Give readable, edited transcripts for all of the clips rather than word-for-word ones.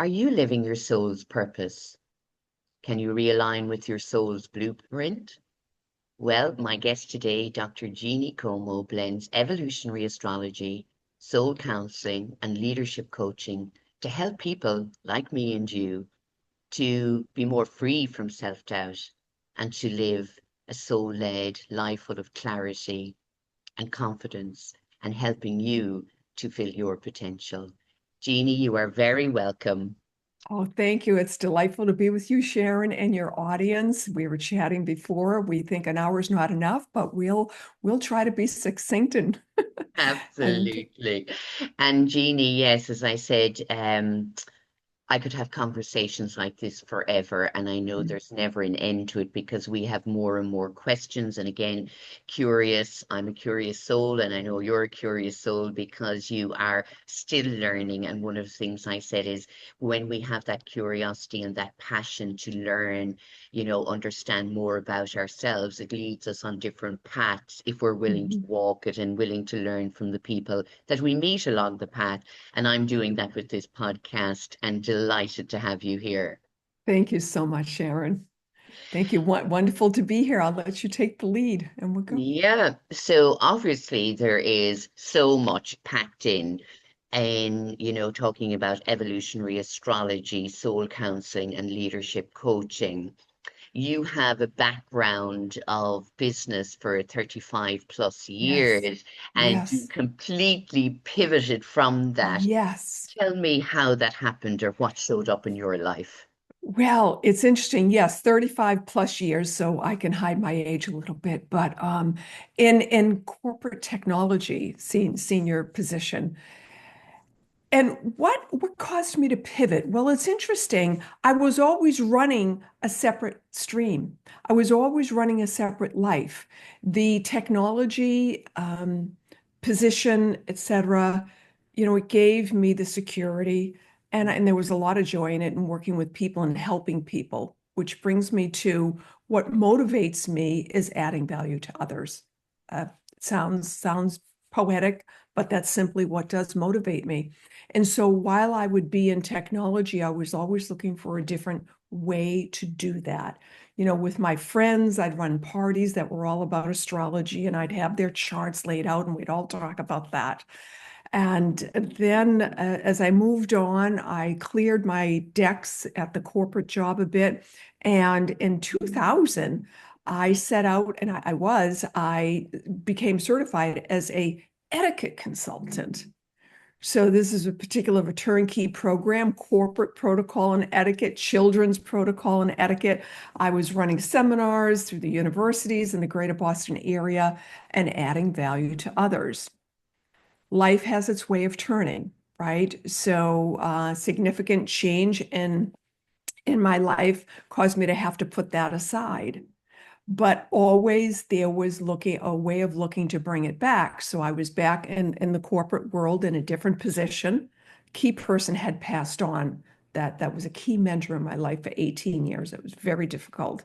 Are you living your soul's purpose? Can you realign with your soul's blueprint? Well, my guest today, Dr. Jeanne Comeau, blends evolutionary astrology, soul counseling, and leadership coaching to help people like me and you to be more free from self-doubt and to live a soul-led life full of clarity and confidence and helping you to fill your potential. Jeanne, you are very welcome. Oh, thank you. It's delightful to be with you, Sharon, and your audience. We were chatting before. We think an hour is not enough, but we'll try to be succinct and Absolutely. And Jeannie, yes, as I said, I could have conversations like this forever, and I know there's never an end to it because we have more and more questions. And again, curious, I'm a curious soul, and I know you're a curious soul because you are still learning. And one of the things I said is when we have that curiosity and that passion to learn, understand more about ourselves, it leads us on different paths if we're willing to Mhm. walk it and willing to learn from the people that we meet along the path. And I'm doing that with this podcast and delighted to have you here. Thank you so much, Sharon. Thank you. Wonderful to be here. I'll let you take the lead and we'll go. Yeah, so obviously there is so much packed in, talking about evolutionary astrology, soul counseling, and leadership coaching. You have a background of business for 35 plus Yes. years, and you Yes. completely pivoted from that. Yes. Tell me how that happened or what showed up in your life. Well, it's interesting. Yes, 35 plus years, so I can hide my age a little bit, but in corporate technology, senior position. And what caused me to pivot? Well, it's interesting. I was always running a separate stream. I was always running a separate life. The technology, position, etc., it gave me the security, and there was a lot of joy in it and working with people and helping people, which brings me to what motivates me is adding value to others. Uh, sounds poetic, but that's simply what does motivate me. And so while I would be in technology, I was always looking for a different way to do that. With my friends, I'd run parties that were all about astrology and I'd have their charts laid out and we'd all talk about that. And then as I moved on, I cleared my decks at the corporate job a bit. And in 2000, I set out and I became certified as a etiquette consultant. So this is a particular of a turnkey program, corporate protocol and etiquette, children's protocol and etiquette. I was running seminars through the universities in the greater Boston area and adding value to others. Life has its way of turning, right? So significant change in my life caused me to have to put that aside, but always there was looking a way of looking to bring it back. So I was back in the corporate world in a different position. Key person had passed on. That was a key mentor in my life for 18 years. It was very difficult.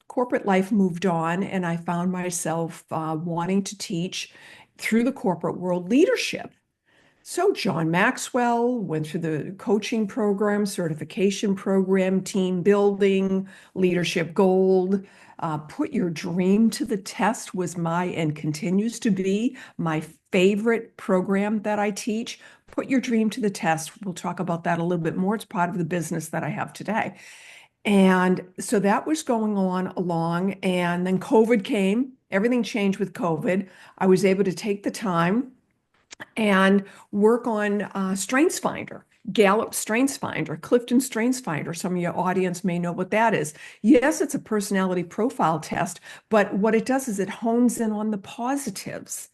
Corporate life moved on, and I found myself wanting to teach through the corporate world leadership. So John Maxwell went through the coaching program, certification program, team building, leadership gold. Put Your Dream to the Test was my and continues to be my favorite program that I teach. Put Your Dream to the Test. We'll talk about that a little bit more. It's part of the business that I have today. And so that was going on along. And then COVID came. Everything changed with COVID. I was able to take the time and work on StrengthsFinder, Gallup StrengthsFinder, Clifton StrengthsFinder. Some of your audience may know what that is. Yes, it's a personality profile test, but what it does is it hones in on the positives.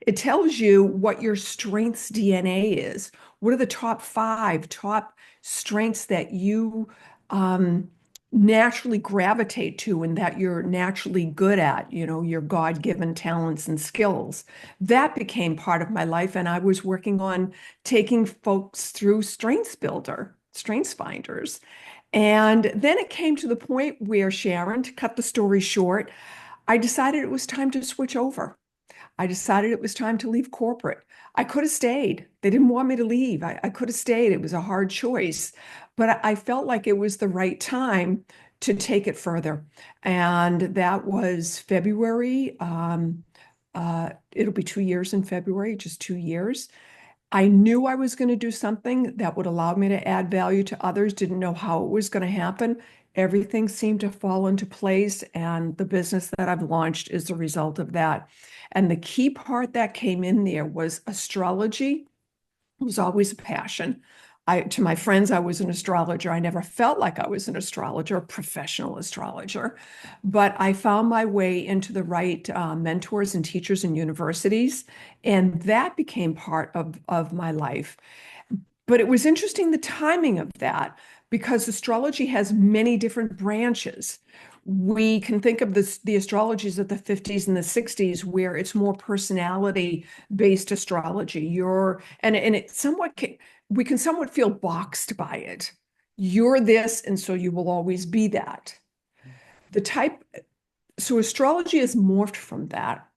It tells you what your strengths DNA is. What are the top five top strengths that you um, naturally gravitate to and that you're naturally good at, your God-given talents and skills. That became part of my life. And I was working on taking folks through Strengths Builder, Strengths Finders. And then it came to the point where, Sharon, to cut the story short, I decided it was time to switch over. I decided it was time to leave corporate. I could have stayed. They didn't want me to leave. I could have stayed. It was a hard choice, but I felt like it was the right time to take it further. And that was February. It'll be 2 years in February, just 2 years. I knew I was going to do something that would allow me to add value to others, didn't know how it was going to happen. Everything seemed to fall into place, and the business that I've launched is the result of that. And the key part that came in there was astrology. It was always a passion. To my friends, I was an astrologer. I never felt like I was an astrologer, a professional astrologer, but I found my way into the right mentors and teachers and universities, and that became part of my life. But it was interesting the timing of that because astrology has many different branches. We can think of the astrologies of the 50s and the 60s where it's more personality based astrology. And it somewhat we can somewhat feel boxed by it. You're this, and so you will always be that. The type So astrology has morphed from that.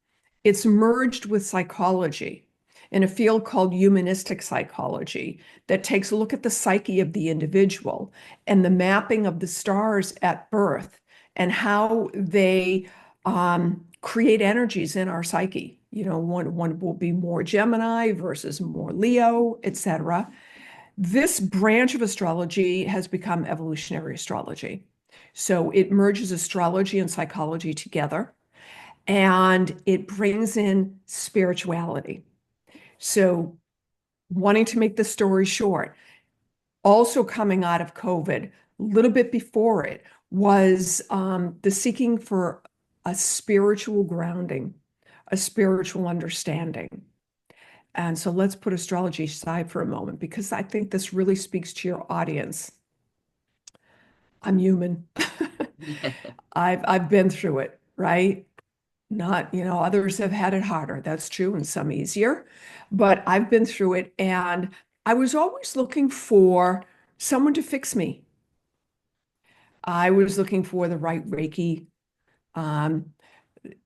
It's merged with psychology in a field called humanistic psychology that takes a look at the psyche of the individual and the mapping of the stars at birth and how they create energies in our psyche. One will be more Gemini versus more Leo, etc. This branch of astrology has become evolutionary astrology. So it merges astrology and psychology together, and it brings in spirituality. So, wanting to make the story short, also coming out of COVID, a little bit before it, was the seeking for a spiritual grounding, a spiritual understanding. And so let's put astrology aside for a moment because I think this really speaks to your audience. I'm human. I've been through it, right? Not, others have had it harder. That's true, and some easier. But I've been through it, and I was always looking for someone to fix me. I was looking for the right Reiki. Um,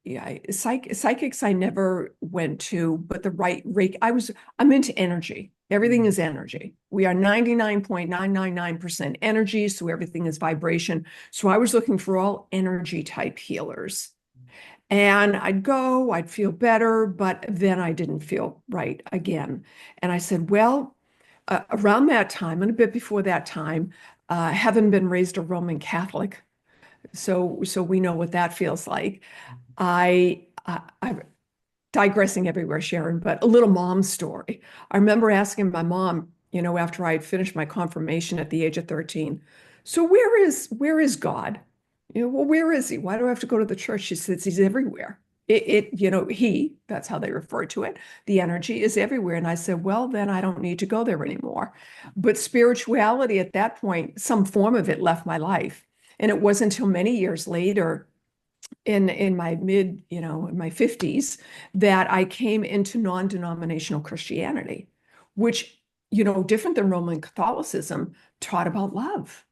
yeah, psychics I never went to, but the right Reiki. I'm into energy. Everything is energy. We are 99.999% energy, so everything is vibration. So I was looking for all energy type healers. And I'd feel better, but then I didn't feel right again. And I said, well, around that time and a bit before that time, having been raised a Roman Catholic, so we know what that feels like. I'm digressing everywhere, Sharon, but a little mom story. I remember asking my mom, after I had finished my confirmation at the age of 13, so where is God? Well, where is he? Why do I have to go to the church? She says he's everywhere. That's how they refer to it. The energy is everywhere. And I said, well, then I don't need to go there anymore. But spirituality at that point, some form of it left my life. And it wasn't until many years later in my 50s that I came into non-denominational Christianity, which, different than Roman Catholicism, taught about love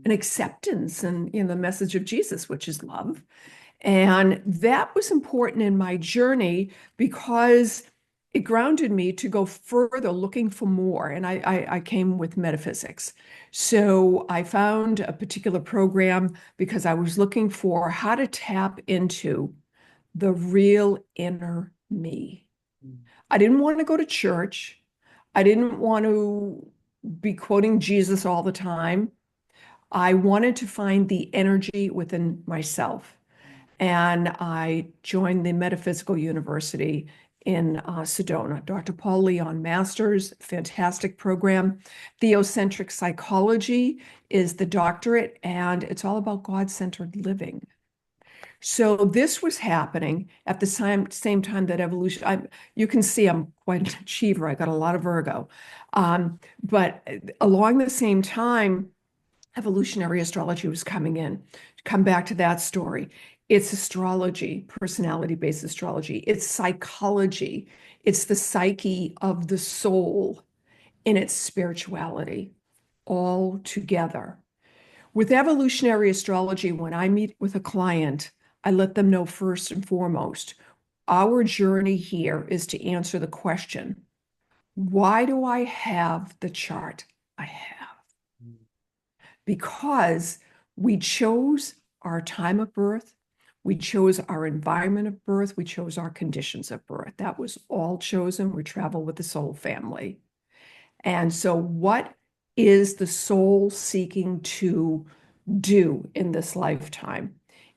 and acceptance and the message of Jesus, which is love. And that was important in my journey because it grounded me to go further looking for more. And I came with metaphysics. So I found a particular program because I was looking for how to tap into the real inner me. I didn't want to go to church. I didn't want to be quoting Jesus all the time. I wanted to find the energy within myself. And I joined the Metaphysical University in Sedona. Dr. Paul Leon Masters, fantastic program. Theocentric psychology is the doctorate, and it's all about God-centered living. So this was happening at the same time that evolution. You can see I'm quite an achiever. I got a lot of Virgo, but along the same time, evolutionary astrology was coming in. Come back to that story. It's astrology, personality-based astrology. It's psychology. It's the psyche of the soul in its spirituality, all together. With evolutionary astrology, when I meet with a client, I let them know first and foremost, our journey here is to answer the question, Why do I have the chart I have? Because we chose our time of birth, we chose our environment of birth, we chose our conditions of birth. That was all chosen. We travel with the soul family. And so, what is the soul seeking to do in this lifetime?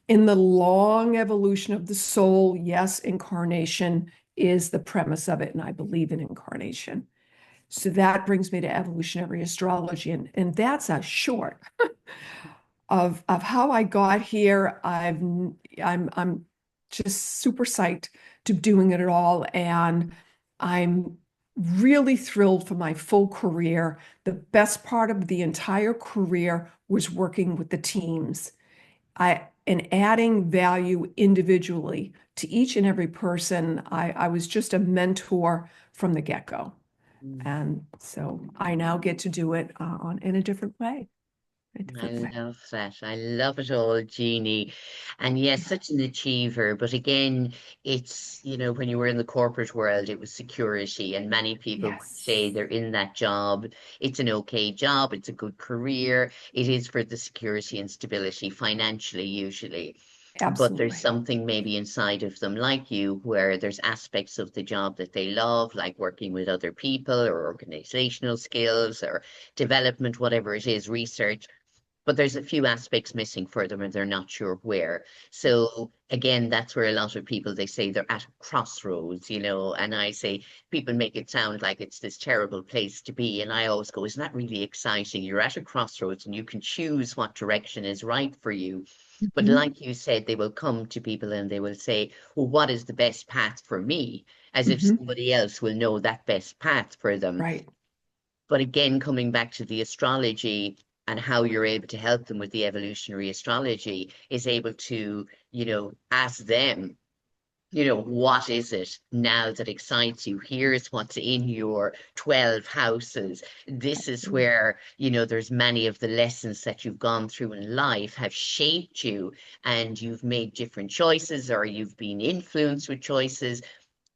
In the long evolution of the soul, yes, incarnation is the premise of it, and I believe in incarnation. So that brings me to evolutionary astrology, and that's a short of how I got here. I'm just super psyched to doing it at all, and I'm really thrilled for my full career. The best part of the entire career was working with the teams. And adding value individually to each and every person. I was just a mentor from the get-go. Mm. And so I now get to do it in a different way. A I different way. love that. I love it all, Jeannie. And yes, Yeah. such an achiever. But again, it's, when you were in the corporate world, it was security. And many people would say Yes, they're in that job. It's an okay job. It's a good career. It is for the security and stability financially, usually. But there's absolutely. something maybe inside of them, like you, where there's aspects of the job that they love, like working with other people or organizational skills or development, whatever it is, research, but there's a few aspects missing for them and they're not sure where. So again, that's where a lot of people, they say they're at a crossroads, and I say people make it sound like it's this terrible place to be. And I always go, isn't that really exciting? You're at a crossroads and you can choose what direction is right for you. But Mhm. like you said, they will come to people and they will say, well, what is the best path for me? As if Mhm. somebody else will know that best path for them. Right. But again, coming back to the astrology and how you're able to help them with the evolutionary astrology is able to, ask them, what is it now that excites you? Here's what's in your 12 houses. This is Absolutely. where, there's many of the lessons that you've gone through in life have shaped you and you've made different choices or you've been influenced with choices.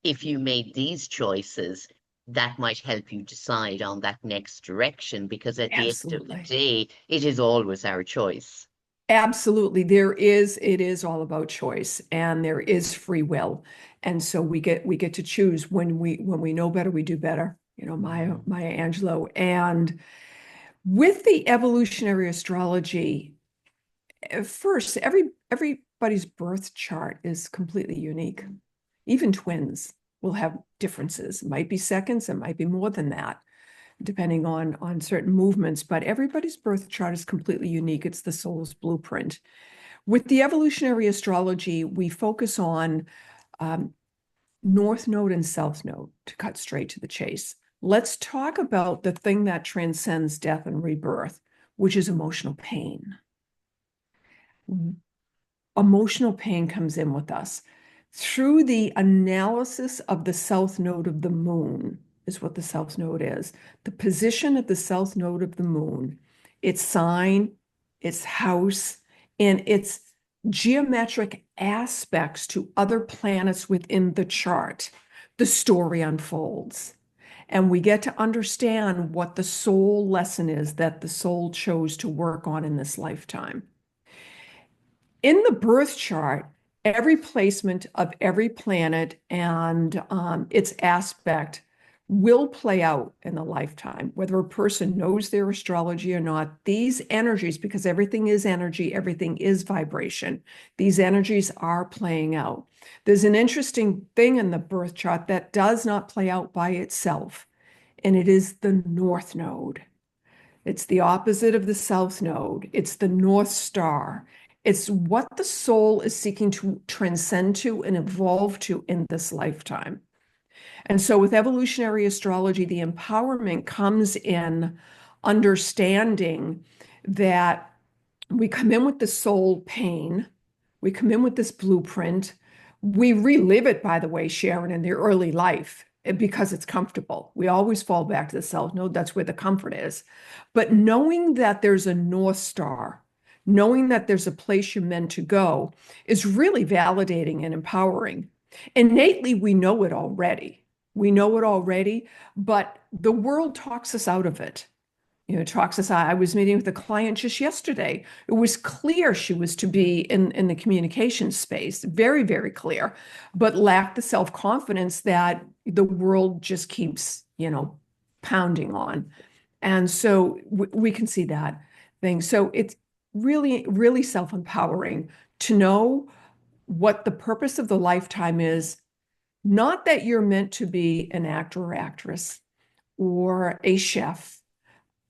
If you made these choices, that might help you decide on that next direction because at the end of the Absolutely. day, it is always our choice. Absolutely. It is all about choice and there is free will. And so we get to choose when we know better, we do better. Mm. Maya Angelou. And with the evolutionary astrology, first, everybody's birth chart is completely unique. Even twins will have differences. It might be seconds, it might be more than that, depending on certain movements, but everybody's birth chart is completely unique. It's the soul's blueprint. With the evolutionary astrology, we focus on um, North Node and South Node to cut straight to the chase. Let's talk about the thing that transcends death and rebirth, which is emotional pain. Emotional pain comes in with us. Through the analysis of the south node of the moon, is what the south node is. The position of the south node of the moon, its sign, its house, and its geometric aspects to other planets within the chart, the story unfolds. And we get to understand what the soul lesson is that the soul chose to work on in this lifetime. In the birth chart, every placement of every planet and its aspect will play out in the lifetime, whether a person knows their astrology or not. These energies, because everything is energy, everything is vibration, these energies are playing out. There's an interesting thing in the birth chart that does not play out by itself, and it is the North Node. It's the opposite of the South Node. It's the North Star. It's what the soul is seeking to transcend to and evolve to in this lifetime. And so, with evolutionary astrology, the empowerment comes in understanding that we come in with the soul pain, we come in with this blueprint. We relive it, by the way, Sharon, in their early life because it's comfortable. We always fall back to the South Node. That's where the comfort is. But knowing that there's a North Star, knowing that there's a place you're meant to go is really validating and empowering. Innately, we know it already. We know it already, but the world talks us out of it. Talks us out. I was meeting with a client just yesterday. It was clear she was to be in the communication space, very, very clear, but lacked the self-confidence that the world just keeps, pounding on. And so we can see that thing. So it's really, really self-empowering to know what the purpose of the lifetime is. Not that you're meant to be an actor or actress or a chef,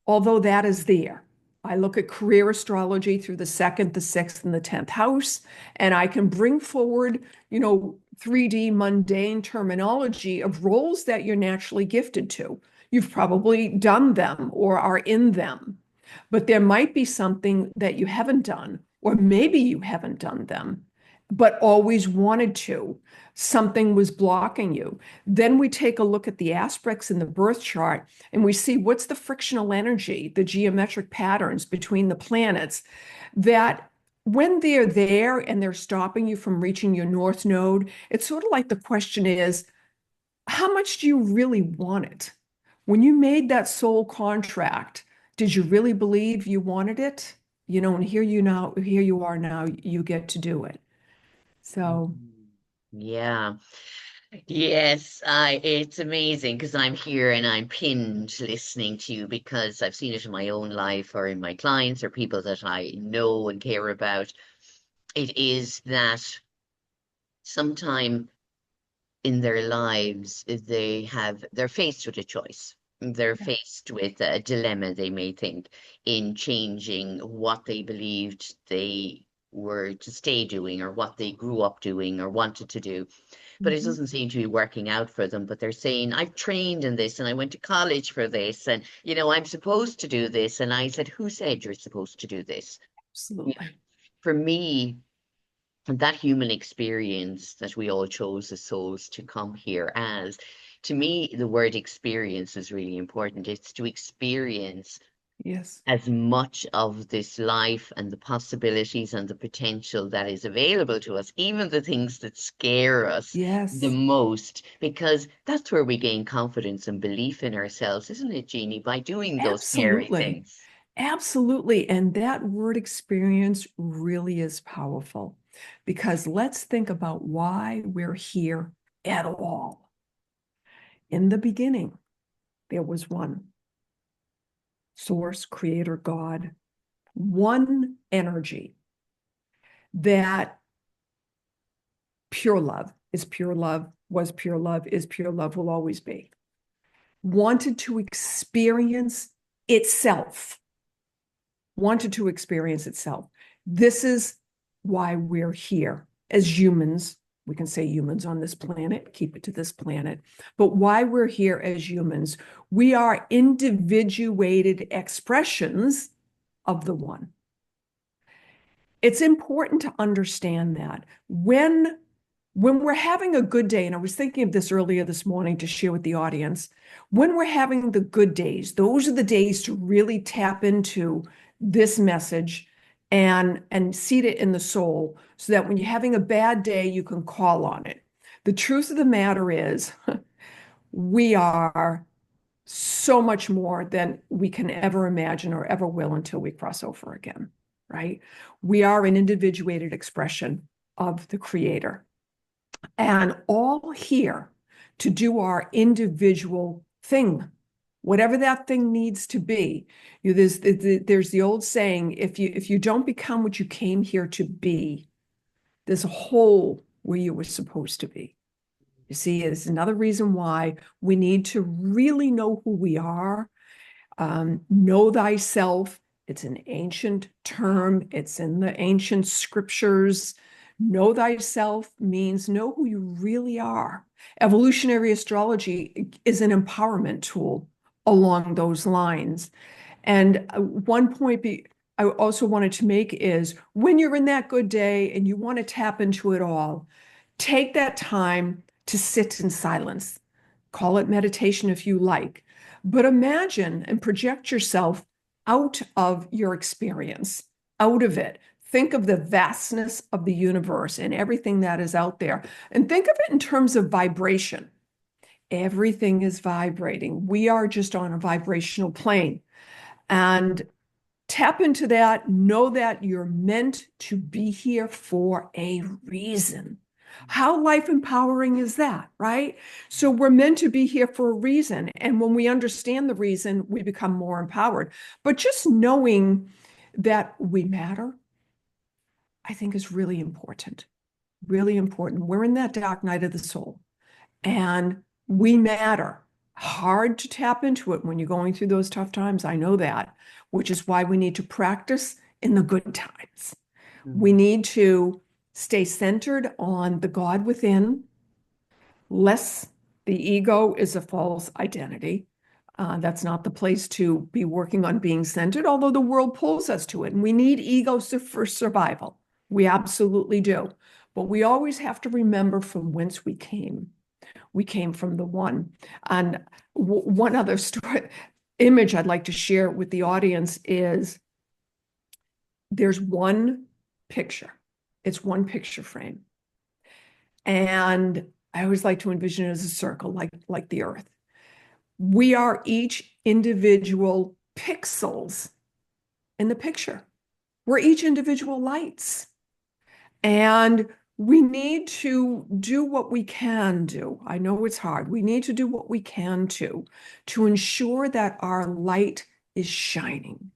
although that is there. I look at career astrology through the second, the sixth, and the 10th house, and I can bring forward, 3D mundane terminology of roles that you're naturally gifted to. You've probably done them or are in them, but there might be something that you haven't done, or maybe you haven't done them, but always wanted to. Something was blocking you. Then we take a look at the aspects in the birth chart and we see what's the frictional energy, the geometric patterns between the planets that when they're there and they're stopping you from reaching your north node, it's sort of like the question is, how much do you really want it? When you made that soul contract, did you really believe you wanted it? And here you are now, you get to do it. So, Mhm. Yeah. Yes, it's amazing because I'm here and I'm pinned listening to you because I've seen it in my own life or in my clients or people that I know and care about. It is that sometime in their lives they're faced with a choice. They're yeah. faced with a dilemma, they may think, in changing what they believed they were to stay doing or what they grew up doing or wanted to do. But it Mhm. doesn't seem to be working out for them. But they're saying, I've trained in this and I went to college for this and I'm supposed to do this. And I said, who said you're supposed to do this? Yeah. Absolutely. For me, that human experience that we all chose as souls to come here as, to me, the word experience is really important. It's to experience Yes. as much of this life and the possibilities and the potential that is available to us, even the things that scare us the Yes. most, because that's where we gain confidence and belief in ourselves, isn't it, Jeannie, by doing those scary Absolutely. things? Absolutely. And that word experience really is powerful because let's think about why we're here at all. In the beginning, there was one source, creator, God, one energy that pure love is pure love, was pure love, is pure love, will always be. Wanted to experience itself, wanted to experience itself. This is why we're here as humans. We can say humans on this planet, keep it to this planet, but why we're here as humans, we are individuated expressions of the one. It's important to understand that when we're having a good day, and I was thinking of this earlier this morning to share with the audience, when we're having the good days, those are the days to really tap into this message and seed it in the soul so that when you're having a bad day, you can call on it. The truth of the matter is, we are so much more than we can ever imagine or ever will until we cross over again, right? We are an individuated expression of the creator and all here to do our individual thing, whatever that thing needs to be. There's the old saying, if you don't become what you came here to be, there's a hole where you were supposed to be. You see, it's another reason why we need to really know who we are. Know thyself. It's an ancient term. It's in the ancient scriptures. Know thyself means know who you really are. Evolutionary astrology is an empowerment tool along those lines. And one point I also wanted to make is when you're in that good day and you want to tap into it all, take that time to sit in silence. Call it meditation if you like, but imagine and project yourself out of your experience, out of it. Think of the vastness of the universe and everything that is out there, and think of it in terms of vibration. Everything is vibrating. We are just on a vibrational plane. And tap into that. Know that you're meant to be here for a reason. How life empowering is that, right? So we're meant to be here for a reason. And when we understand the reason, we become more empowered. But just knowing that we matter, I think is really important. Really important. We're in that dark night of the soul and we matter. Hard to tap into it when you're going through those tough times. I know that, which is why we need to practice in the good times. We Mhm. need to stay centered on the God within, less the ego is a false identity. That's not the place to be working on being centered, although the world pulls us to it. And we need egos for survival. We absolutely do. But we always have to remember from whence we came. We came from the one. And one other story, image I'd like to share with the audience is there's one picture. It's one picture frame. And I always like to envision it as a circle, like the earth. We are each individual pixels in the picture. We're each individual lights. And we need to do what we can do. I know it's hard. We need to do what we can to ensure that our light is shining.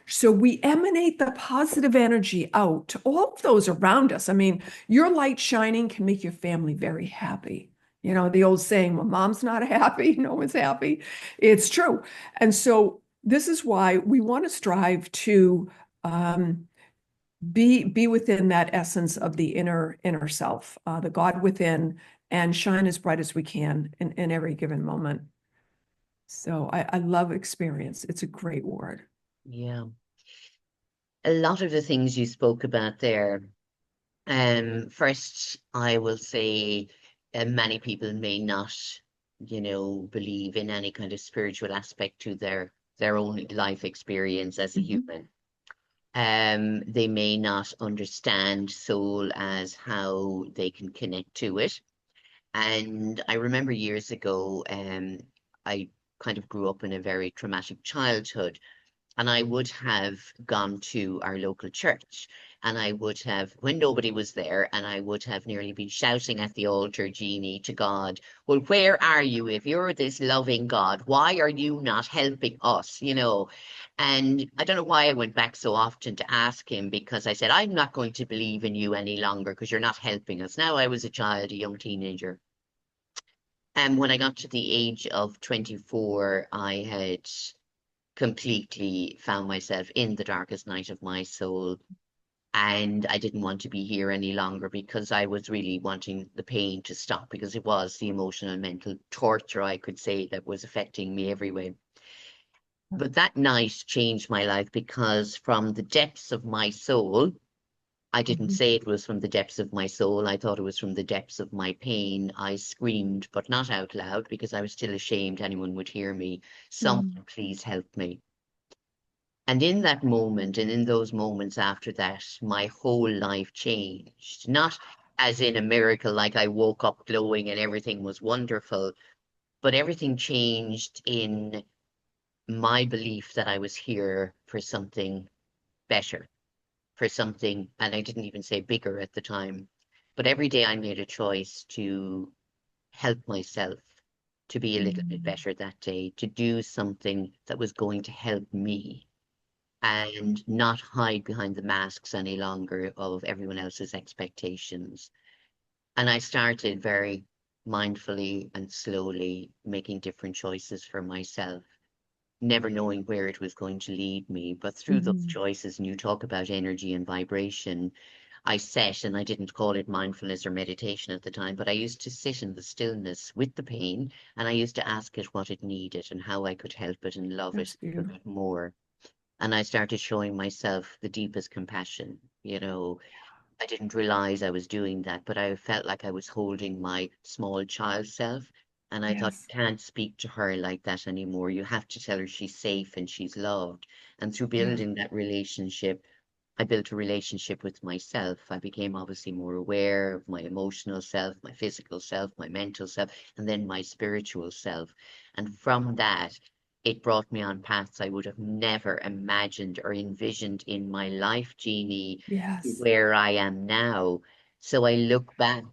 So we emanate the positive energy out to all of those around us. I mean, your light shining can make your family very happy. You know, the old saying, when mom's not happy, no one's happy. It's true. And so this is why we want to strive to be within that essence of the inner self, the God within, and shine as bright as we can in every given moment. So I love experience. It's a great word. Yeah. A lot of the things you spoke about there. First, I will say many people may not, believe in any kind of spiritual aspect to their own life experience as a Mhm. human. They may not understand soul as how they can connect to it. And I remember years ago, I kind of grew up in a very traumatic childhood. And I would have gone to our local church and I would have, when nobody was there, and I would have nearly been shouting at the altar, Jeannie, to God, well, where are you? If you're this loving God, why are you not helping us? And I don't know why I went back so often to ask him because I said, I'm not going to believe in you any longer because you're not helping us. Now I was a child, a young teenager. And when I got to the age of 24, I had completely found myself in the darkest night of my soul. And I didn't want to be here any longer because I was really wanting the pain to stop because it was the emotional and mental torture, I could say, that was affecting me every way. But that night changed my life because from the depths of my soul, I didn't Mhm. say it was from the depths of my soul. I thought it was from the depths of my pain. I screamed, but not out loud because I was still ashamed anyone would hear me. Mhm. Someone, please help me. And in that moment, and in those moments after that, my whole life changed. Not as in a miracle, like I woke up glowing and everything was wonderful, but everything changed in my belief that I was here for something better, for something, and I didn't even say bigger at the time. But every day I made a choice to help myself to be a little bit Mhm. better that day, to do something that was going to help me and not hide behind the masks any longer of everyone else's expectations. And I started very mindfully and slowly making different choices for myself, never knowing where it was going to lead me. But through those Mhm. choices, and you talk about energy and vibration, I set, and I didn't call it mindfulness or meditation at the time, but I used to sit in the stillness with the pain and I used to ask it what it needed and how I could help it and love it That's a beautiful. bit more. And I started showing myself the deepest compassion. I didn't realize I was doing that, but I felt like I was holding my small child self. And I thought, Yes. you can't speak to her like that anymore. You have to tell her she's safe and she's loved. And through Yeah. building that relationship, I built a relationship with myself. I became obviously more aware of my emotional self, my physical self, my mental self, and then my spiritual self. And from that, it brought me on paths I would have never imagined or envisioned in my life, Jeannie, to Yes. where I am now. So I look back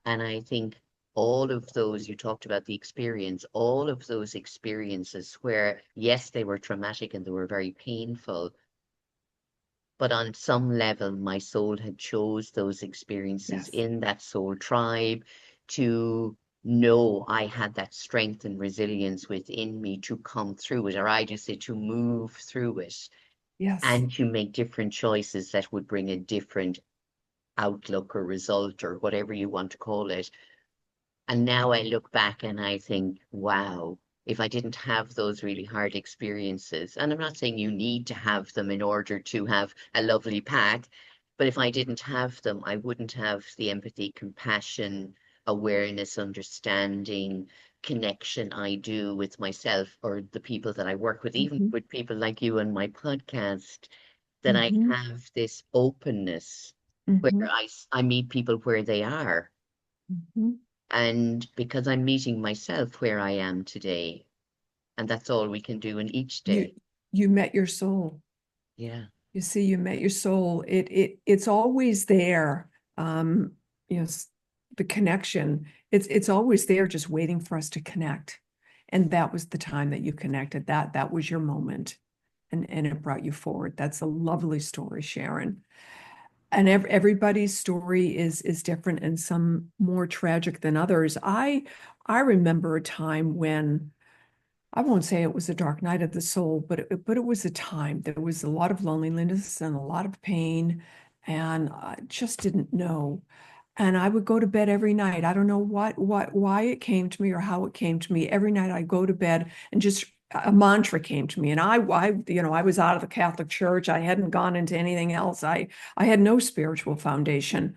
and I think all of those, you talked about the experience, all of those experiences where, yes, they were traumatic and they were very painful, but on some level my soul had chose those experiences Yes. in that soul tribe to know I had that strength and resilience within me to come through it, or I just say to move through it Yes. and to make different choices that would bring a different outlook or result or whatever you want to call it. And now I look back and I think, wow, if I didn't have those really hard experiences, and I'm not saying you need to have them in order to have a lovely path, but if I didn't have them, I wouldn't have the empathy, compassion, awareness, understanding, connection I do with myself or the people that I work with, even Hmm. with people like you and my podcast, that I Hmm. have this openness where Hmm. I meet people where they are, Hmm. and because I'm meeting myself where I am today, and that's all we can do in each You day. you met your soul. Yeah. You see, you met your soul. It's always there. Um, you know, the connection. It's always there, just waiting for us to connect. And that was the time that you connected. That was your moment, and it brought you forward. That's a lovely story, Sharon. And everybody's story is different, and some more tragic than others. I remember a time when I won't say it was a dark night of the soul, but it was a time. There was a lot of loneliness and a lot of pain, and I just didn't know. And I would go to bed every night. I don't know why it came to me or how it came to me. Every night I go to bed and just a mantra came to me. And I was out of the Catholic Church. I hadn't gone into anything else. I had no spiritual foundation.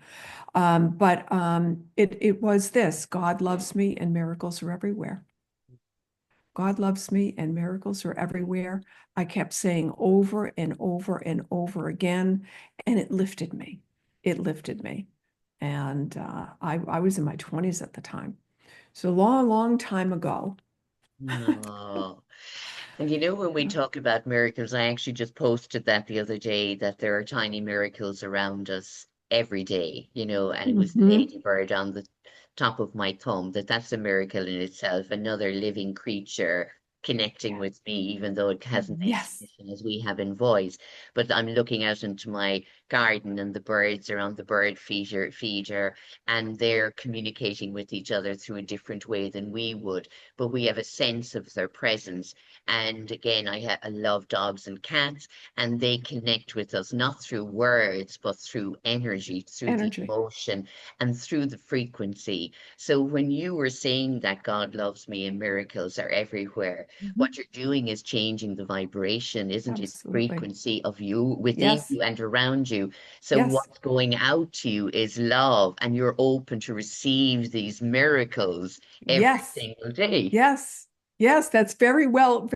But it was this: God loves me and miracles are everywhere. God loves me and miracles are everywhere. I kept saying over and over and over again, and it lifted me. It lifted me. And I was in my 20s at the time. So long, long time ago. No. And you know, when we talk about miracles, I actually just posted that the other day that there are tiny miracles around us every day, and it was the Hmm. ladybird on the top of my thumb, that's a miracle in itself, another living creature connecting with me, even though it hasn't the Yes, expression as we have in voice. But I'm looking out into my garden and the birds are on the bird feeder, and they're communicating with each other through a different way than we would, but we have a sense of their presence. And again, I love dogs and cats, and they connect with us not through words, but through energy, through the energy. emotion, and through the frequency. So when you were saying that God loves me and miracles are everywhere, what Mhm. you're doing is changing the vibration, isn't it? Absolutely. Frequency of you within Yes, you and around you. So yes, what's going out to you is love, and you're open to receive these miracles every yes. single day. Yes, yes, that's very well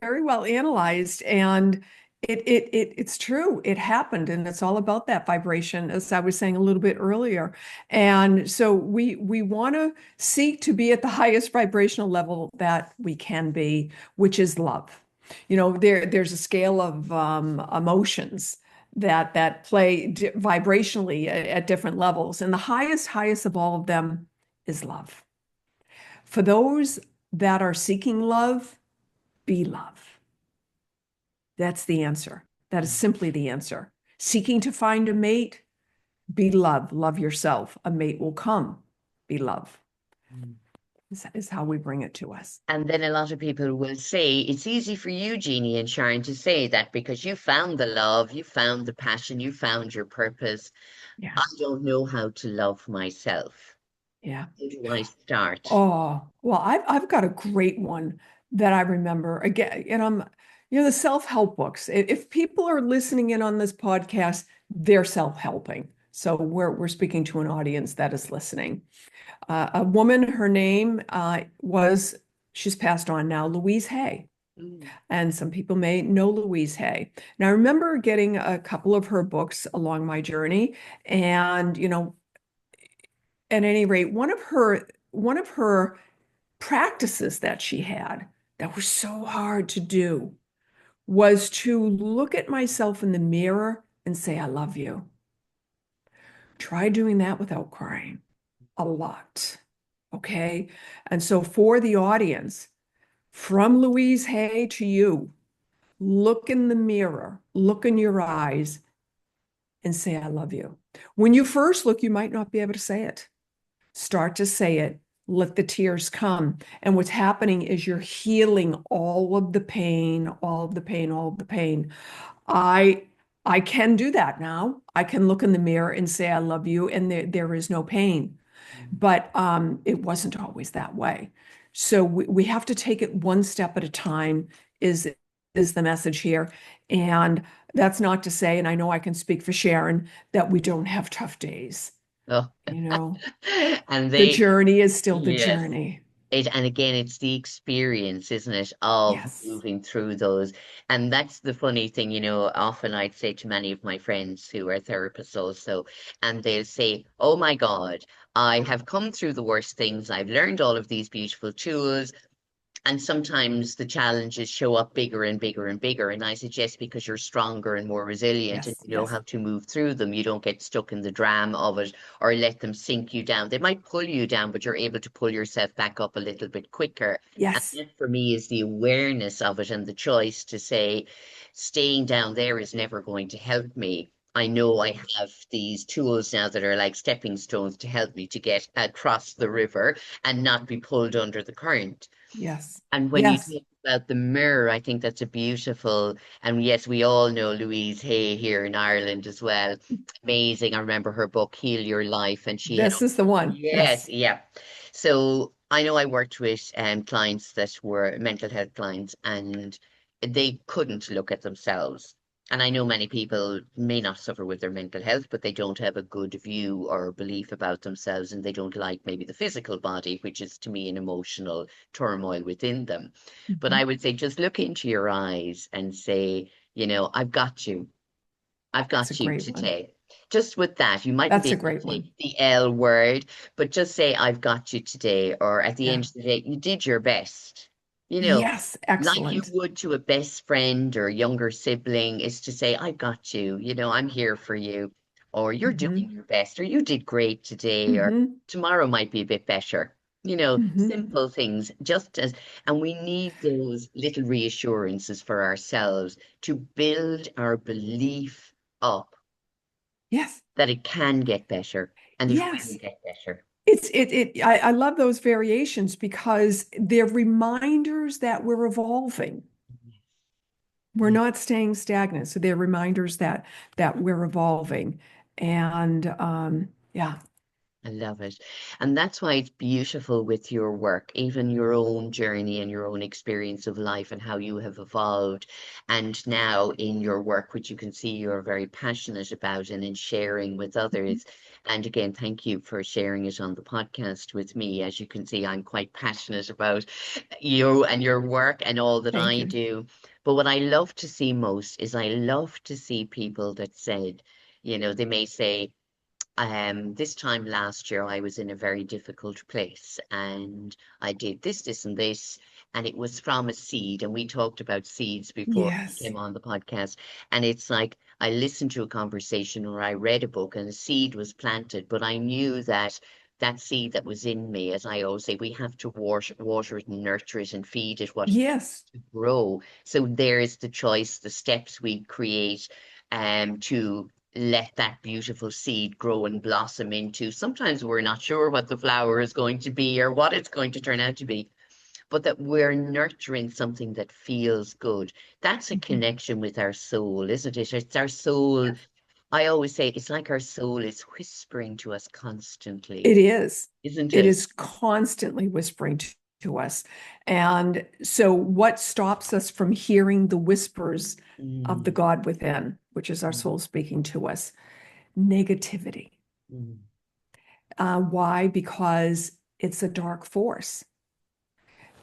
analyzed. And it's true. It happened, and it's all about that vibration, as I was saying a little bit earlier. And so we want to seek to be at the highest vibrational level that we can be, which is love. There's a scale of emotions that play vibrationally at different levels, and the highest of all of them is love. For those that are seeking love, be love. That's the answer. That is simply the answer. Seeking to find a mate, be love. Love yourself. A mate will come. Be love. Mm. This is how we bring it to us. And then a lot of people will say, it's easy for you, Jeannie and Sharon, to say that because you found the love, you found the passion, you found your purpose. Yeah. I don't know how to love myself. Yeah. How do I start? Oh, well, I've got a great one that I remember again, and the self-help books. If people are listening in on this podcast, they're self-helping. So we're speaking to an audience that is listening. A woman, her name she's passed on now, Louise Hay. Mm. And some people may know Louise Hay. Now, I remember getting a couple of her books along my journey, and at any rate, one of her practices that she had that were so hard to do was to look at myself in the mirror and say, I love you. Try doing that without crying a lot. Okay. And so for the audience, from Louise Hay to you, look in the mirror, look in your eyes, and say, I love you. When you first look, you might not be able to say it. Start to say it. Let the tears come. And what's happening is you're healing all of the pain, all of the pain, all of the pain. I I can do that now. I can look in the mirror and say I love you, and there is no pain. But it wasn't always that way. So we have to take it one step at a time, is is the message here. And that's not to say, and I know I can speak for Sharon, that we don't have tough days. Oh, You know, and the they, journey is still the yes. journey. And again, it's the experience, isn't it, of Yes. moving through those. And that's the funny thing, often I'd say to many of my friends who are therapists also, and they'll say, Oh my God, I have come through the worst things. I've learned all of these beautiful tools. And sometimes the challenges show up bigger and bigger and bigger. And I suggest because you're stronger and more resilient and Yes. you know Yes. how to move through them, you don't get stuck in the drama of it or let them sink you down. They might pull you down, but you're able to pull yourself back up a little bit quicker. And Yes. that for me is the awareness of it and the choice to say, staying down there is never going to help me. I know I have these tools now that are like stepping stones to help me to get across the river and not be pulled under the current. Yes. And when you Yes. talk about the mirror, I think that's a beautiful, and yes, we all know Louise Hay here in Ireland as well. Amazing. I remember her book, Heal Your Life, and she had, This is the one. yes, Yes. yeah. So I know I worked with clients that were mental health clients, and they couldn't look at themselves. And I know many people may not suffer with their mental health, but they don't have a good view or belief about themselves, and they don't like maybe the physical body, which is to me an emotional turmoil within them. But Mhm. I would say just look into your eyes and say, I've got you. I've That's a got you great one. today. Just with that, you mightn't be That's a able to great say one. the L word, but just say, I've got you today. Or at the end Yeah. of the day, you did your best. You know, Yes. like you Excellent. would to a best friend or younger sibling, is to say, I've got you. I'm here for you. Or you're doing Hmm. your best. Or you did great today. Or Hmm. tomorrow might be a bit better. Hmm. Simple things, and we need those little reassurances for ourselves to build our belief up Yes. that it can get better and it will Yes. get better. I love those variations because they're reminders that we're evolving. We're Yeah. not staying stagnant. So they're reminders that we're evolving. And yeah, I love it. And that's why it's beautiful with your work, even your own journey and your own experience of life and how you have evolved. And now in your work, which you can see you're very passionate about and in sharing with others. And again, thank you for sharing it on the podcast with me. As you can see, I'm quite passionate about you and your work and all that thank I you. do. But what I love to see most is I love to see people that said, they may say, this time last year, I was in a very difficult place and I did this, this, and this. And it was from a seed. And we talked about seeds before we Yes. came on the podcast. And it's like I listened to a conversation or I read a book and a seed was planted, but I knew that that seed that was in me, as I always say, we have to water it and nurture it and feed it what it Yes. to grow. So there's the choice, the steps we create to let that beautiful seed grow and blossom into. Sometimes we're not sure what the flower is going to be or what it's going to turn out to be, but that we're nurturing something that feels good. That's a Mhm. connection with our soul, isn't it? It's our soul. Yes. I always say it's like our soul is whispering to us constantly, It is. isn't It it? is constantly whispering to us. And so, what stops us from hearing the whispers of the Mm, God within, which is our mm, soul speaking to us? Negativity. mm, Why? Because it's a dark force.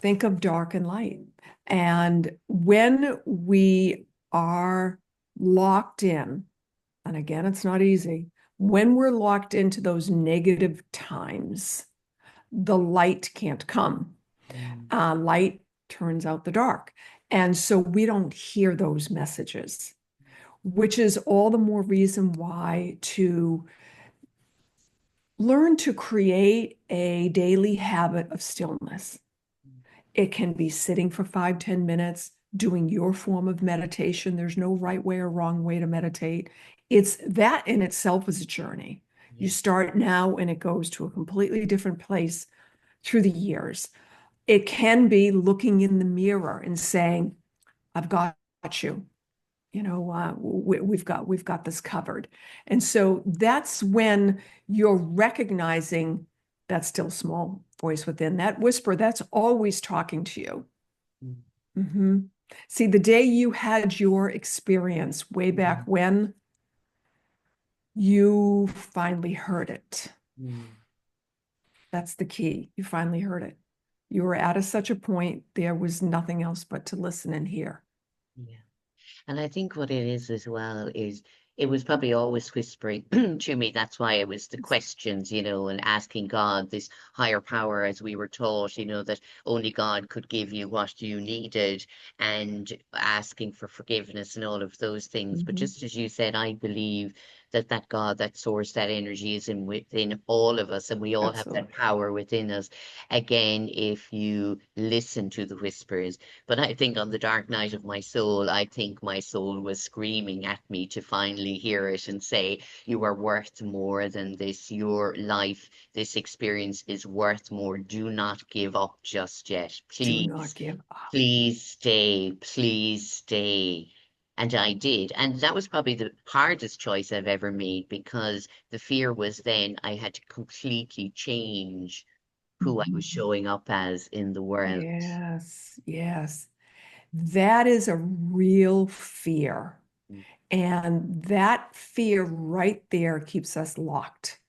Think of dark and light. And when we are locked in, and again, it's not easy, when we're locked into those negative times, the light can't come. Mm. Light turns out the dark. And so we don't hear those messages, which is all the more reason why to learn to create a daily habit of stillness. It can be sitting for 5-10 minutes, doing your form of meditation. There's no right way or wrong way to meditate. It's that in itself is a journey. You Yeah. start now and it goes to a completely different place through the years. It can be looking in the mirror and saying, I've got you. We've got this covered. And so that's when you're recognizing that still small voice within, that whisper that's always talking to you. Mm. Mm-hmm. See, the day you had your experience way back Mm. when, you finally heard it. Mm. That's the key. You finally heard it. You were at such a point, there was nothing else but to listen and hear. Yeah. And I think what it is as well is it was probably always whispering to me. That's why it was the questions, and asking God, this higher power, as we were taught, that only God could give you what you needed, and asking for forgiveness and all of those things. But Mm-hmm. just as you said, I believe that that God, that source, that energy is in within all of us, and we all have Absolutely. that power within us. Again, if you listen to the whispers. But I think on the dark night of my soul, I think my soul was screaming at me to finally hear it and say, you are worth more than this. Your life, this experience is worth more. Do not give up just yet. Do not Please, give up. please stay. Please stay. And I did. And that was probably the hardest choice I've ever made, because the fear was then I had to completely change who I was Mhm. showing up as in the world. Yes, yes. That is a real fear. Mm. And that fear right there keeps us locked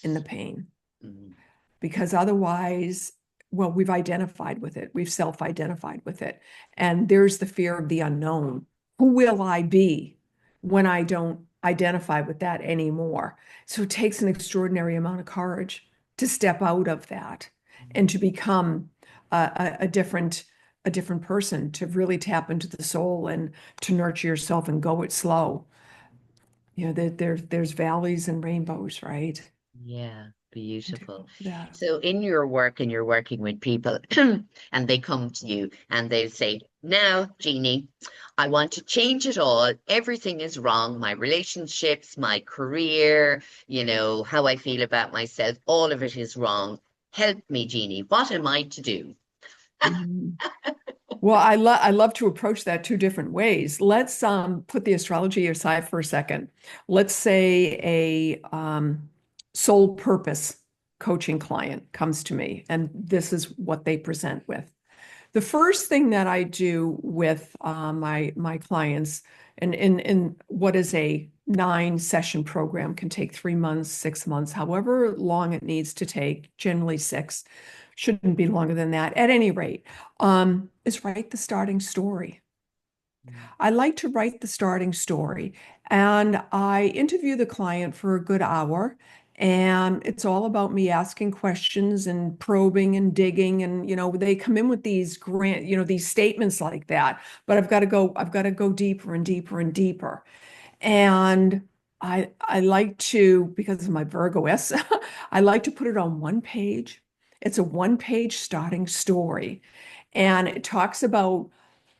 in the Yes. pain. Mm. Because otherwise, well, we've identified with it, we've self-identified with it. And there's the fear of the unknown. Who will I be when I don't identify with that anymore? So it takes an extraordinary amount of courage to step out of that and to become a different person, to really tap into the soul and to nurture yourself and go it slow. There's valleys and rainbows, right? Yeah, And to beautiful. go for that. So in your work and you're working with people and they come to you and they say, now, Jeannie, I want to change it all. Everything is wrong. My relationships, my career, how I feel about myself, all of it is wrong. Help me, Jeannie. What am I to do? Mhm. Well, I love to approach that two different ways. Let's put the astrology aside for a second. Let's say a soul purpose coaching client comes to me, and this is what they present with. The first thing that I do with my clients, and what is a 9 session program, can take 3 months, 6 months, however long it needs to take, generally six, shouldn't be longer than that. At any rate, is write the starting story. Mm. I like to write the starting story, and I interview the client for a good hour. And it's all about me asking questions and probing and digging. And, they come in with these these statements like that, but I've got to go deeper and deeper and deeper. And I like to, because of my Virgo-S, I like to put it on one page. It's a one-page starting story. And it talks about,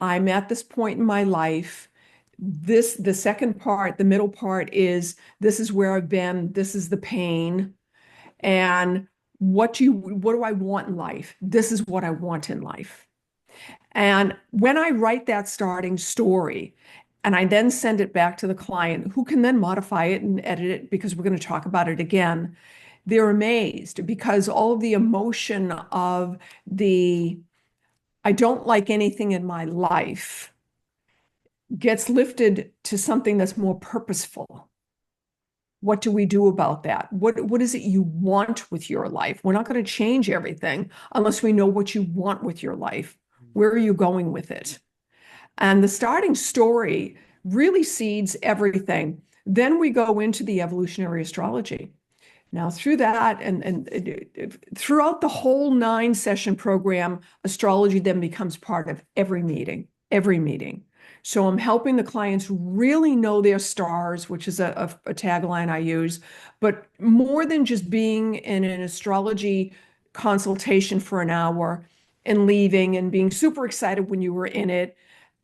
I'm at this point in my life. The second part, the middle part is, this is where I've been, this is the pain. And what do I want in life? This is what I want in life. And when I write that starting story, and I then send it back to the client, who can then modify it and edit it, because we're going to talk about it again, they're amazed, because all of the emotion of the I don't like anything in my life gets lifted to something that's more purposeful. What do we do about that? What is it you want with your life? We're not going to change everything unless we know what you want with your life. Where are you going with it? And the starting story really seeds everything. Then we go into the evolutionary astrology. Now, through that and throughout the whole 9 session program, astrology then becomes part of every meeting, every meeting. So I'm helping the clients really know their stars, which is a tagline I use, but more than just being in an astrology consultation for an hour and leaving and being super excited when you were in it,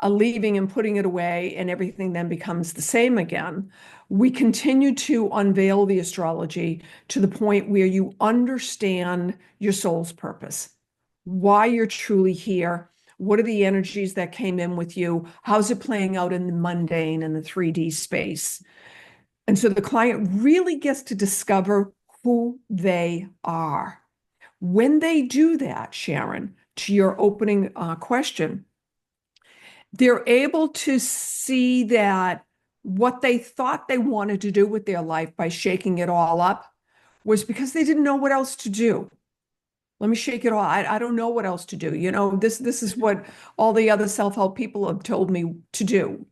leaving and putting it away, and everything then becomes the same again. We continue to unveil the astrology to the point where you understand your soul's purpose, why you're truly here, what are the energies that came in with you, how's it playing out in the mundane and the 3D space. And so the client really gets to discover who they are. When they do that, Sharon, to your opening question, they're able to see that what they thought they wanted to do with their life by shaking it all up was because they didn't know what else to do. Let me shake it all. I don't know what else to do. This is what all the other self-help people have told me to do.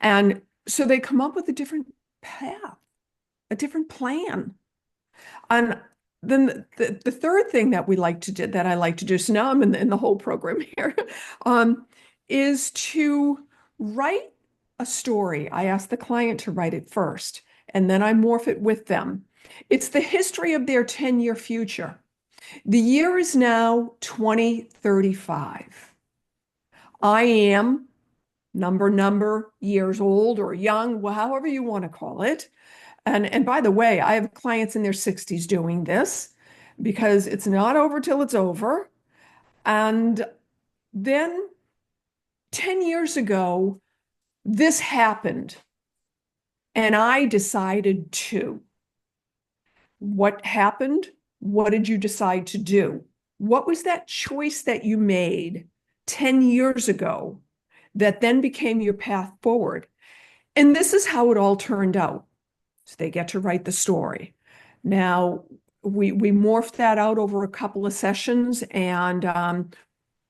And so they come up with a different path, a different plan. And then the third thing that we like to do, that I like to do, so now I'm in the whole program here, is to write a story. I ask the client to write it first, and then I morph it with them. It's the history of their 10-year future. The year is now 2035. I am number years old or young, well, however you want to call it. And by the way, I have clients in their 60s doing this because it's not over till it's over. And then 10 years ago, this happened, and I decided to. What happened? What did you decide to do? What was that choice that you made 10 years ago that then became your path forward? And this is how it all turned out. So they get to write the story. Now, we morphed that out over a couple of sessions, and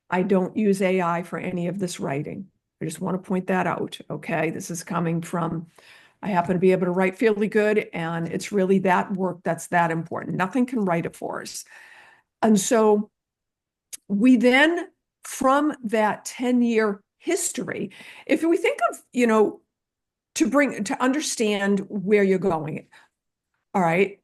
I don't use AI for any of this writing. I just want to point that out, okay? This is coming from, I happen to be able to write fairly good, and it's really that work that's that important. Nothing can write it for us. And so we then, from that 10-year history, if we think of, to understand where you're going, all right,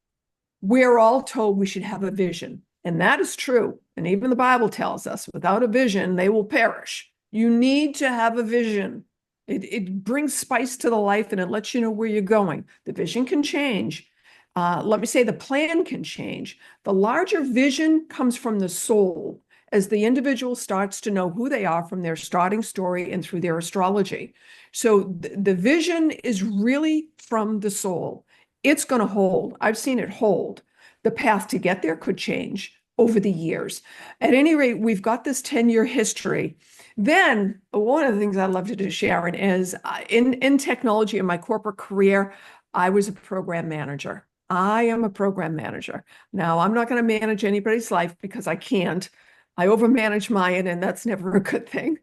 we're all told we should have a vision. And that is true. And even the Bible tells us without a vision, they will perish. You need to have a vision. It brings spice to the life, and it lets you know where you're going. The vision can change. Let me say the plan can change. The larger vision comes from the soul as the individual starts to know who they are from their starting story and through their astrology. So the vision is really from the soul. It's going to hold. I've seen it hold. The path to get there could change over the years. At any rate, we've got this 10-year history. Then one of the things I love to do, Sharon, is in technology, in my corporate career, I was a program manager. I am a program manager. Now, I'm not going to manage anybody's life because I can't. I overmanage mine, and that's never a good thing.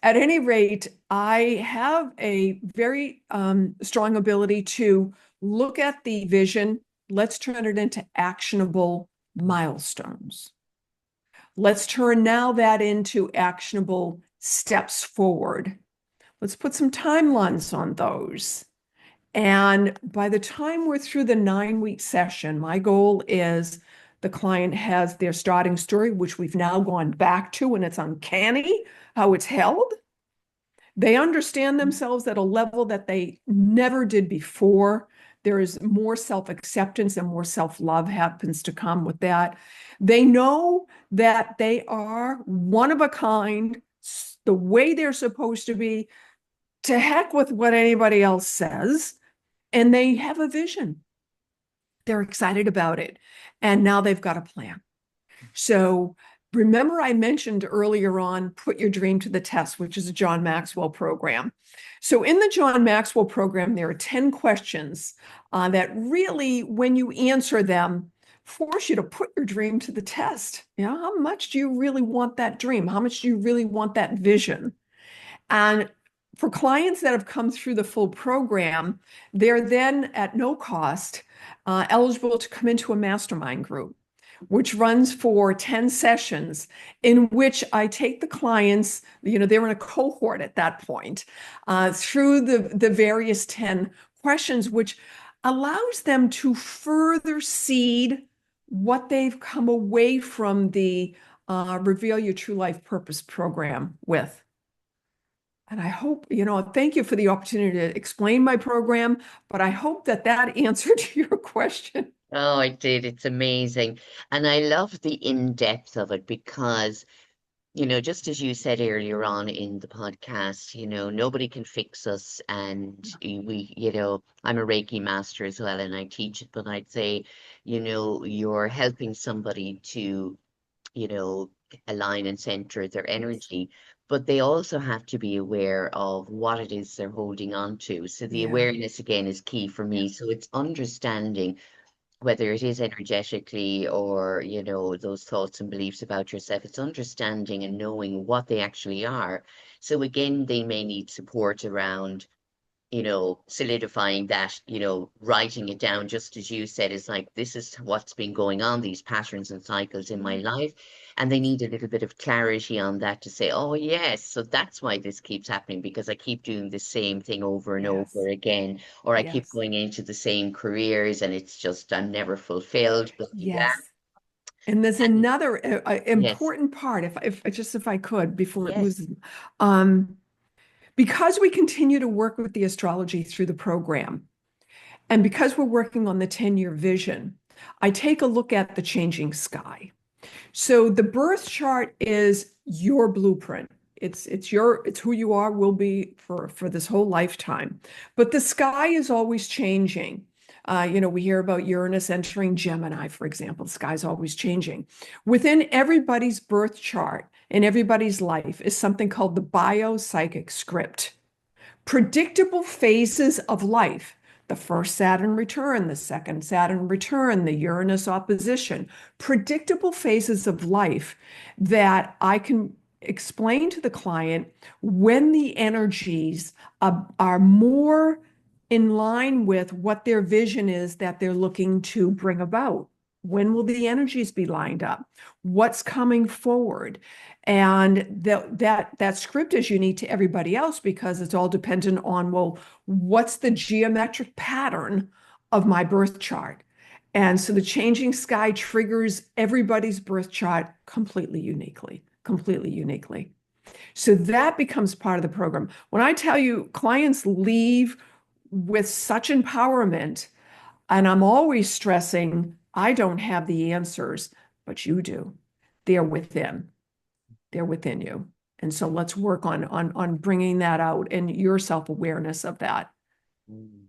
At any rate, I have a very strong ability to look at the vision. Let's turn it into actionable milestones. Let's turn now that into actionable steps forward. Let's put some timelines on those. And by the time we're through the 9-week session, my goal is the client has their starting story, which we've now gone back to, and it's uncanny how it's held. They understand themselves at a level that they never did before. There is more self-acceptance and more self-love happens to come with that. They know that they are one of a kind, the way they're supposed to be, to heck with what anybody else says, and they have a vision. They're excited about it, and now they've got a plan. So Remember, I mentioned earlier on, Put Your Dream to the Test, which is a John Maxwell program. So, in the John Maxwell program, there are 10 questions that really, when you answer them, force you to put your dream to the test. You know, how much do you really want that dream? How much do you really want that vision? And for clients that have come through the full program, they're then at no cost eligible to come into a mastermind group, which runs for 10 sessions, in which I take the clients, they're in a cohort at that point, through the various 10 questions, which allows them to further seed what they've come away from the Reveal Your True Life Purpose program with. And I hope, thank you for the opportunity to explain my program, but I hope that that answered your question. Oh, I did. It's amazing. And I love the in-depth of it because, just as you said earlier on in the podcast, nobody can fix us. And I'm a Reiki master as well, and I teach it, but I'd say, you're helping somebody to, you know, align and center their Yes. energy, but they also have to be aware of what it is they're holding on to. So the Yeah. awareness again is key for Yeah. me. So it's understanding whether it is energetically or, those thoughts and beliefs about yourself, it's understanding and knowing what they actually are. So again, they may need support around, solidifying that, writing it down, just as you said, is like, this is what's been going on, these patterns and cycles in my Yeah. life. And they need a little bit of clarity on that to say, oh, yes, so that's why this keeps happening because I keep doing the same thing over and over Yes. again, or I keep Yes. going into the same careers and it's just, I'm never fulfilled, blah, blah, blah. Yes. And there's And another yes, important part, if I could, before it yes. loses, um, because we continue to work with the astrology through the program, and because we're working on the 10-year vision, I take a look at the changing sky. So the birth chart is your blueprint. It's who you are, will be for this whole lifetime. But the sky is always changing. We hear about Uranus entering Gemini, for example. The sky's always changing. Within everybody's birth chart in everybody's life is something called the biopsychic script. Predictable phases of life. The first Saturn return, the second Saturn return, the Uranus opposition, predictable phases of life that I can explain to the client when the energies are more in line with what their vision is that they're looking to bring about. When will the energies be lined up? What's coming forward? And that script is unique to everybody else because it's all dependent on, well, what's the geometric pattern of my birth chart? And so the changing sky triggers everybody's birth chart completely uniquely, completely uniquely. So that becomes part of the program. When I tell you clients leave with such empowerment, and I'm always stressing, I don't have the answers, but you do. They're within. They're within you. And so let's work on bringing that out and your self-awareness of that. Mm.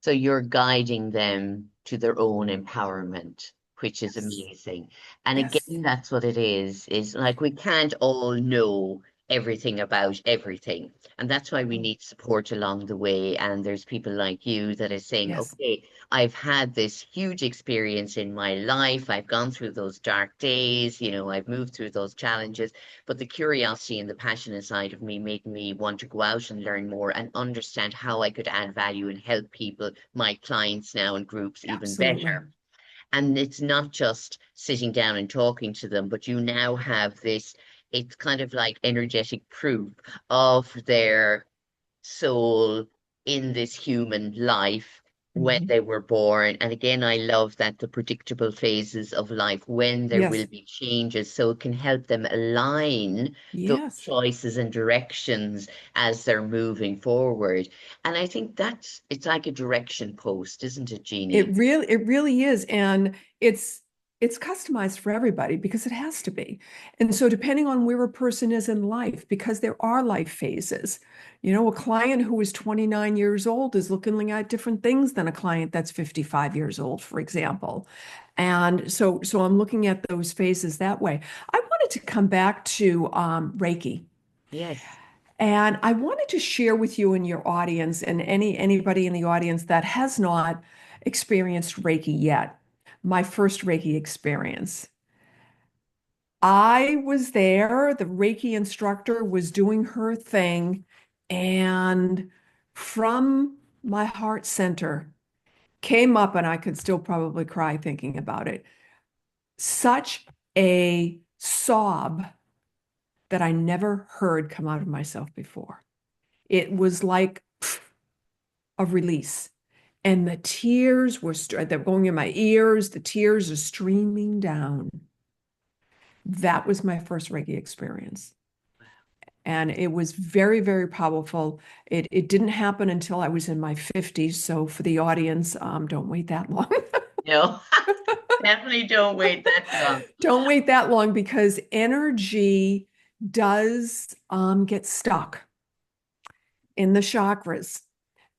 So you're guiding them to their own empowerment, which is Yes. amazing. And Yes. again, that's what it is like we can't all know everything about everything. And that's why we need support along the way. And there's people like you that are saying, Yes. okay, I've had this huge experience in my life. I've gone through those dark days, I've moved through those challenges. But the curiosity and the passionate side of me made me want to go out and learn more and understand how I could add value and help people, my clients now and groups even Absolutely. better. And it's not just sitting down and talking to them, but you now have this, it's kind of like energetic proof of their soul in this human life when Mhm. they were born. And again, I love that the predictable phases of life when there will Yes. be changes, so it can help them align those Yes. choices and directions as they're moving forward. And I think it's like a direction post, isn't it, Jeannie? It really is. And it's customized for everybody because it has to be. And so depending on where a person is in life, because there are life phases, a client who is 29 years old is looking at different things than a client that's 55 years old, for example. And so I'm looking at those phases that way. I want to to come back to Reiki. Yes. And I wanted to share with you and your audience and anybody in the audience that has not experienced Reiki yet, my first Reiki experience. I was there, the Reiki instructor was doing her thing, and from my heart center came up, and I could still probably cry thinking about it, such a sob that I never heard come out of myself before. It was like a release. And the tears were they're going in my ears, the tears are streaming down. That was my first Reiki experience. And it was very, very powerful. It didn't happen until I was in my 50s. So for the audience, don't wait that long. No, definitely don't wait that long. Don't wait that long because energy does get stuck in the chakras.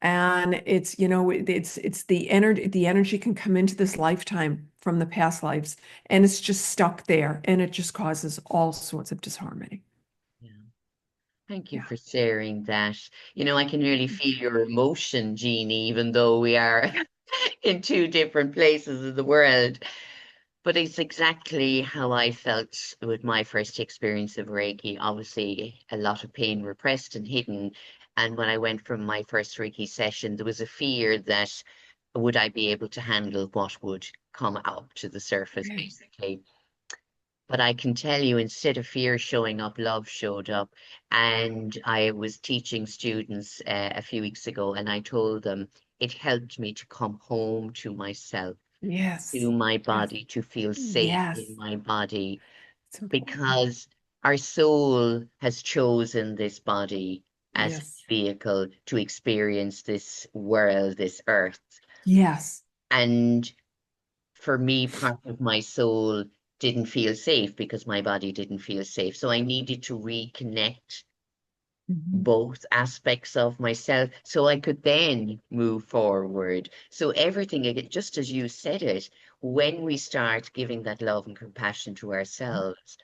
And it's, it's the energy can come into this lifetime from the past lives, and it's just stuck there, and it just causes all sorts of disharmony. Yeah. Thank you Yeah. for sharing that. I can really feel your emotion, Jeannie, even though we are in two different places of the world. But it's exactly how I felt with my first experience of Reiki. Obviously, a lot of pain repressed and hidden. And when I went from my first Reiki session, there was a fear that would I be able to handle what would come up to the surface, Okay. basically. But I can tell you, instead of fear showing up, love showed up. And I was teaching students a few weeks ago, and I told them it helped me to come home to myself, to Yes. my Yes. body, to feel safe in Yes. my body, It's important. because our soul has chosen this body as its Yes. vehicle to experience this world, this earth. Yes. And for me, part of my soul didn't feel safe because my body didn't feel safe. So I needed to reconnect Mhm. both aspects of myself so I could then move forward. So everything, just as you said it, when we start giving that love and compassion to ourselves,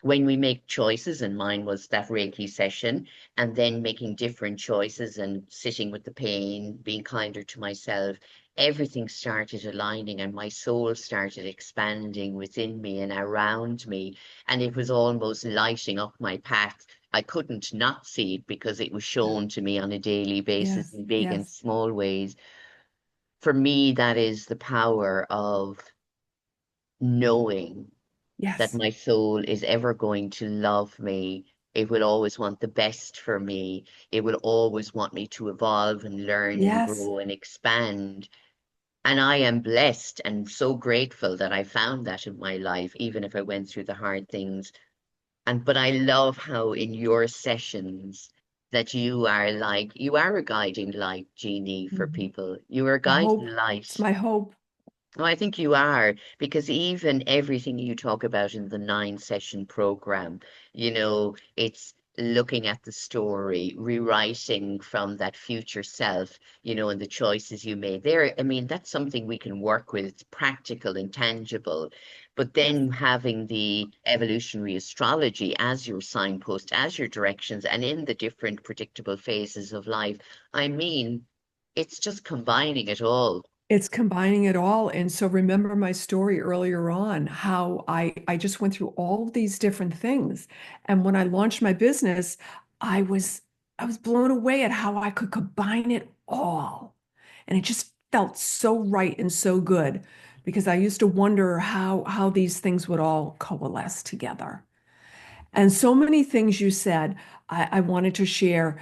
when we make choices, and mine was that Reiki session, and then making different choices and sitting with the pain, being kinder to myself, everything started aligning and my soul started expanding within me and around me. And it was almost lighting up my path. I couldn't not see it because it was shown to me on a daily basis Yes. in big and Yes. small ways. For me, that is the power of knowing that Yes. my soul is ever going to love me. It will always want the best for me. It will always want me to evolve and learn and Yes. grow and expand. And I am blessed and so grateful that I found that in my life, even if I went through the hard things. But I love how in your sessions that you are a guiding light, Jeannie, for Mhm. people. You are a I guiding hope it's light. my hope. Oh, I think you are, because even everything you talk about in the 9 session program, it's looking at the story, rewriting from that future self, and the choices you made there. I mean, that's something we can work with. It's practical and tangible. But Yes. then having the evolutionary astrology as your signpost, as your directions, and in the different predictable phases of life, I mean, it's just combining it all. It's combining it all. And so remember my story earlier on, how I just went through all these different things. And when I launched my business, I was I was blown away at how I could combine it all. And it just felt so right and so good because I used to wonder how these things would all coalesce together. And so many things you said, I wanted to share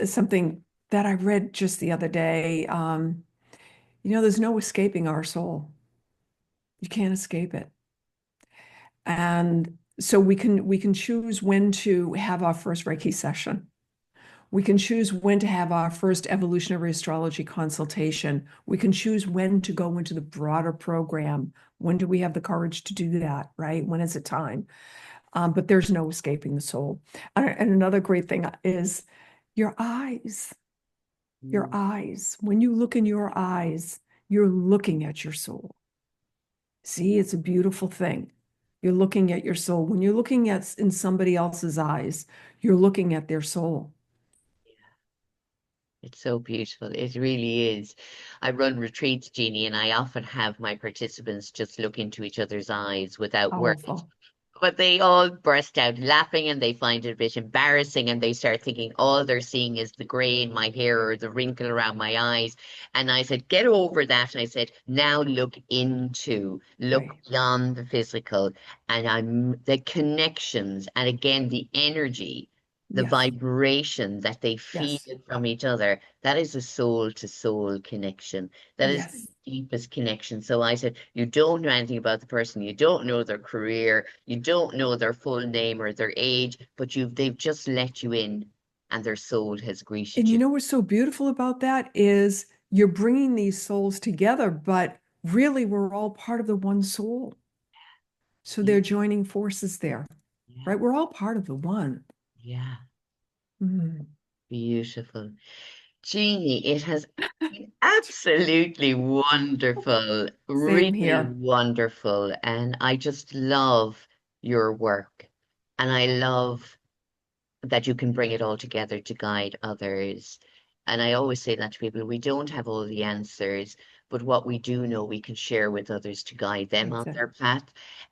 something that I read just the other day. There's no escaping our soul. You can't escape it. And so we can choose when to have our first Reiki session. We can choose when to have our first evolutionary astrology consultation. We can choose when to go into the broader program. When do we have the courage to do that, right? When is it time? But there's no escaping the soul. And another great thing is your eyes. Your Mm. eyes. When you look in your eyes, you're looking at your soul. See, it's a beautiful thing. You're looking at your soul. When you're looking at in somebody else's eyes, you're looking at their soul. It's so beautiful. It really is. I run retreats, Jeannie, and I often have my participants just look into each other's eyes without words. Powerful. But they all burst out laughing and they find it a bit embarrassing and they start thinking all they're seeing is the gray in my hair or the wrinkle around my eyes. And I said, get over that. And I said, now look Right. beyond the physical and the connections and again the energy, the Yes. vibration that they feel Yes. from each other. That is a soul to soul connection. That is the Yes. deepest connection. So I said, you don't know anything about the person, you don't know their career, you don't know their full name or their age, but they've just let you in and their soul has greeted And you you. know what's so beautiful about that is you're bringing these souls together, but really we're all part of the one soul. So they're Be- joining forces there, Yeah, right? We're all part of the one. yeah, Mhm. beautiful. Jeannie, it has been absolutely wonderful, Same really here. wonderful. And I just love your work. And I love that you can bring it all together to guide others. And I always say that to people, we don't have all the answers, but what we do know, we can share with others to guide them That's on it. their path.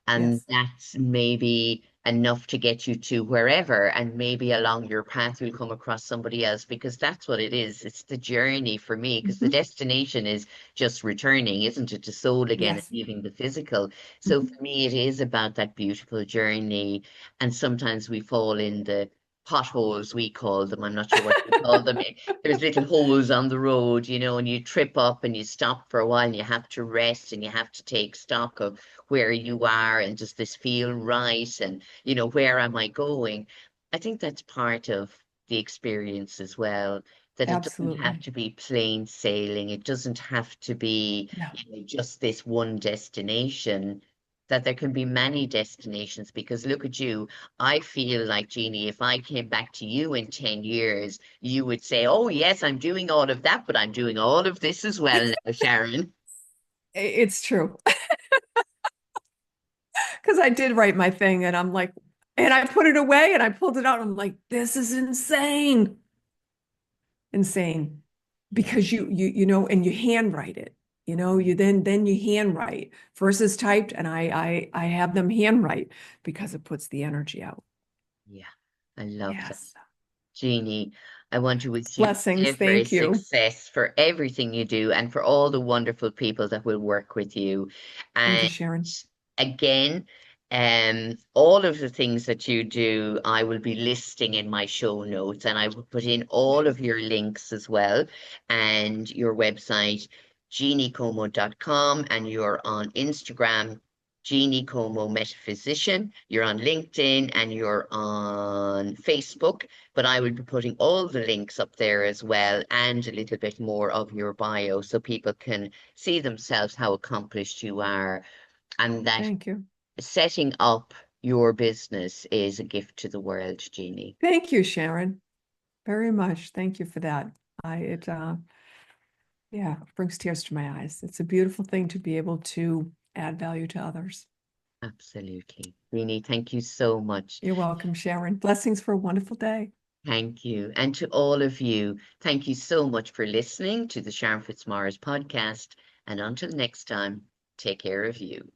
And Yes. that's maybe enough to get you to wherever. And maybe along your path, you'll come across somebody else because that's what it is. It's the journey for me, because the Mhm. destination is just returning, isn't it, to soul again and Yes. leaving the physical. So Mhm. for me, it is about that beautiful journey. And sometimes we fall in the potholes we call them. I'm not sure what you call them. There's little holes on the road, and you trip up and you stop for a while and you have to rest and you have to take stock of where you are and does this feel right and where am I going? I think that's part of the experience as well. That it doesn't have Absolutely. to be plain sailing. It doesn't have to be, Yeah. just this one destination. That there can be many destinations because look at you. I feel like, Jeannie, if I came back to you in 10 years, you would say, oh, yes, I'm doing all of that, but I'm doing all of this as well now, Sharon. It's true. Because I did write my thing and I'm like, and I put it away and I pulled it out. And I'm like, this is insane. Insane. Yeah, Because and you handwrite it. You then you handwrite versus typed, and I have them handwrite because it puts the energy out. yeah. I love that. Yes. Jeannie, I want to wish you Blessings. every Thank you. success for everything you do and for all the wonderful people that will work with you. Thank you, And Sharon. again, all of the things that you do, I will be listing in my show notes and I will put in all of your links as well and your website, jeanniecomo.com, and you're on Instagram, Jeannie Como Metaphysician. You're on LinkedIn and you're on Facebook, but I will be putting all the links up there as well and a little bit more of your bio so people can see themselves how accomplished you are and that Thank you. setting up your business is a gift to the world, Jeannie. Thank you, Sharon. Very much. Thank you for that. It yeah, brings tears to my eyes. It's a beautiful thing to be able to add value to others. Absolutely. Jeannie, thank you so much. You're welcome, Sharon. Blessings for a wonderful day. Thank you. And to all of you, thank you so much for listening to the Sharon Fitzmaurice podcast. And until next time, take care of you.